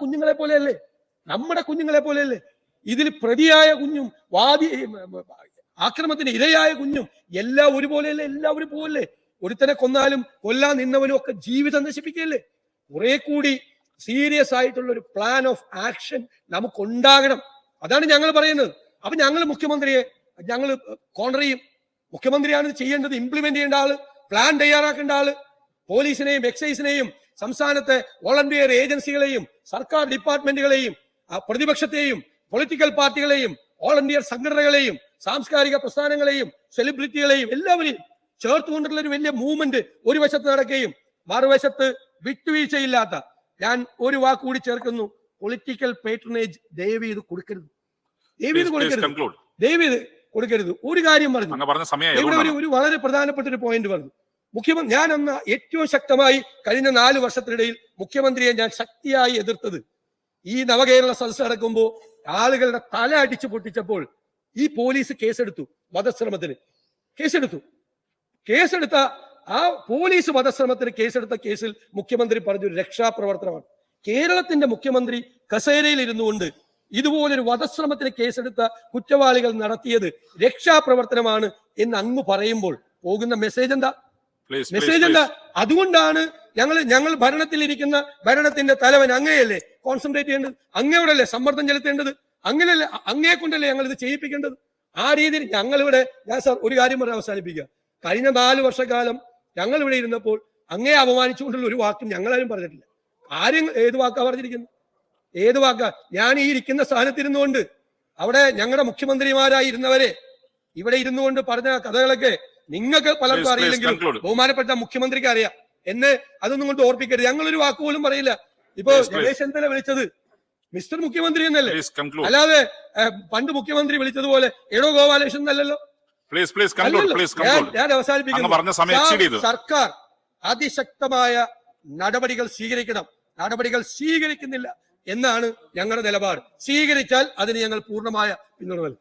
കുഞ്ഞുങ്ങളെ പോലെയല്ലേ, നമ്മുടെ കുഞ്ഞുങ്ങളെ പോലെയല്ലേ. ഇതിൽ പ്രതിയായ കുഞ്ഞും ആക്രമണത്തിന് ഇരയായ കുഞ്ഞും എല്ലാം ഒരുപോലെയല്ലേ, എല്ലാവരും പോവല്ലേ. ഒരുത്തനെ കൊന്നാലും കൊല്ലാൻ നിന്നവനും ഒക്കെ ജീവിതം നശിപ്പിക്കുകയല്ലേ. കുറെ കൂടി സീരിയസ് ആയിട്ടുള്ള ഒരു പ്ലാൻ ഓഫ് ആക്ഷൻ നമുക്കുണ്ടാകണം. അതാണ് ഞങ്ങൾ പറയുന്നത്. അപ്പൊ ഞങ്ങൾ മുഖ്യമന്ത്രിയെ ഞങ്ങൾ കോൺട്ര ചെയ്യും. മുഖ്യമന്ത്രിയാണ് ചെയ്യേണ്ടത്, ഇംപ്ലിമെന്റ് ചെയ്യേണ്ട ആള്, പ്ലാൻ തയ്യാറാക്കേണ്ട ആള്. പോലീസിനെയും എക്സൈസിനെയും സംസ്ഥാനത്തെ വോളണ്ടിയർ ഏജൻസികളെയും സർക്കാർ ഡിപ്പാർട്ട്മെന്റുകളെയും പ്രതിപക്ഷത്തെയും പൊളിറ്റിക്കൽ പാർട്ടികളെയും വോളണ്ടിയർ സംഘടനകളെയും സാംസ്കാരിക പ്രസ്ഥാനങ്ങളെയും സെലിബ്രിറ്റികളെയും എല്ലാവരെയും ചേർത്തുകൊണ്ടുള്ള ഒരു വലിയ മൂവ്മെന്റ് ഒരു വശത്ത് നടക്കുകയും മറുവശത്ത് വിട്ടുവീഴ്ചയില്ലാത്ത, ഞാൻ ഒരു വാക്ക് കൂടി ചേർക്കുന്നു, പൊളിറ്റിക്കൽ പേട്രണേജ് ദയവ് ഇത് കൊടുക്കരുത്, ദയവ് ഇത് കൊടുക്കരുത്, ദയവ് ഇത് കൊടുക്കരുത്. ഒരു കാര്യം പറഞ്ഞു, ഇവിടെ ഒരു വളരെ പ്രധാനപ്പെട്ട ഒരു പോയിന്റ് പറഞ്ഞു. മുഖ്യമന്ത്രി ഞാൻ അന്ന് ഏറ്റവും ശക്തമായി കഴിഞ്ഞ 4 വർഷത്തിനിടയിൽ മുഖ്യമന്ത്രിയെ ഞാൻ ശക്തിയായി എതിർത്തത്, ഈ നവകേരള സദസ്സ് നടക്കുമ്പോൾ ആളുകളുടെ തല അടിച്ചു പൊട്ടിച്ചപ്പോൾ ഈ പോലീസ് കേസെടുത്തു, വധശ്രമത്തിന് കേസെടുത്ത ആ പോലീസ് വധശ്രമത്തിന് കേസെടുത്ത കേസിൽ മുഖ്യമന്ത്രി പറഞ്ഞൊരു രക്ഷാപ്രവർത്തനമാണ്. കേരളത്തിന്റെ മുഖ്യമന്ത്രി കസേരയിൽ ഇരുന്നുകൊണ്ട് ഇതുപോലൊരു വധശ്രമത്തിന് കേസെടുത്ത കുറ്റവാളികൾ നടത്തിയത് രക്ഷാപ്രവർത്തനമാണ് എന്ന് അങ്ങ് പറയുമ്പോൾ പോകുന്ന മെസ്സേജ് എന്താ? അതുകൊണ്ടാണ് ഞങ്ങൾ ഭരണത്തിലിരിക്കുന്ന ഭരണത്തിന്റെ തലവൻ അങ്ങനെയല്ലേ കോൺസെൻട്രേറ്റ് ചെയ്യേണ്ടത്, അങ്ങയോടല്ലേ സമ്മർദ്ദം ചെലുത്തേണ്ടത്, അങ്ങനെയല്ലേ അങ്ങയെ കൊണ്ടല്ലേ ഞങ്ങൾ ഇത് ചെയ്യിപ്പിക്കേണ്ടത്. ആ രീതിയിൽ ഞങ്ങളിവിടെ, ഞാൻ സാർ ഒരു കാര്യം പറഞ്ഞ് അവസാനിപ്പിക്കുക, കഴിഞ്ഞ 4 വർഷക്കാലം ഞങ്ങൾ ഇവിടെ ഇരുന്നപ്പോൾ അങ്ങേ അപമാനിച്ചുകൊണ്ടുള്ള ഒരു വാക്കും ഞങ്ങളാരും പറഞ്ഞിട്ടില്ല. ആരും ഏത് വാക്കാ പറഞ്ഞിരിക്കുന്നത്? ഏത് വാക്കാ? ഞാൻ ഈ ഇരിക്കുന്ന സ്ഥാനത്തിരുന്നുകൊണ്ട് അവിടെ ഞങ്ങളുടെ മുഖ്യമന്ത്രിമാരായി ഇരുന്നവരെ ഇവിടെ ഇരുന്നുകൊണ്ട് പറഞ്ഞ കഥകളൊക്കെ നിങ്ങൾക്ക് പലർക്കും അറിയില്ലെങ്കിലും ബഹുമാനപ്പെട്ട മുഖ്യമന്ത്രിക്ക് അറിയാം. എന്നെ അതൊന്നും കൊണ്ട് ഓർപ്പിക്കരുത്. ഞങ്ങളൊരു വാക്കുപോലും പറയില്ല. ഇപ്പൊ രമേശ് ചെന്നിത്തല വിളിച്ചത് മിസ്റ്റർ മുഖ്യമന്ത്രി എന്നല്ലേ, അല്ലാതെ പണ്ട് മുഖ്യമന്ത്രി വിളിച്ചതുപോലെ എടോ ഗോപാലകൃഷ്ണൻ എന്നല്ലല്ലോ. ഞാൻ അവസാനിപ്പിക്കുന്നു. സർക്കാർ അതിശക്തമായ നടപടികൾ സ്വീകരിക്കണം. നടപടികൾ സ്വീകരിക്കുന്നില്ല എന്നാണ് ഞങ്ങളുടെ നിലപാട്. സ്വീകരിച്ചാൽ അതിന് ഞങ്ങൾ പൂർണ്ണമായ പിന്തുണ നൽകും.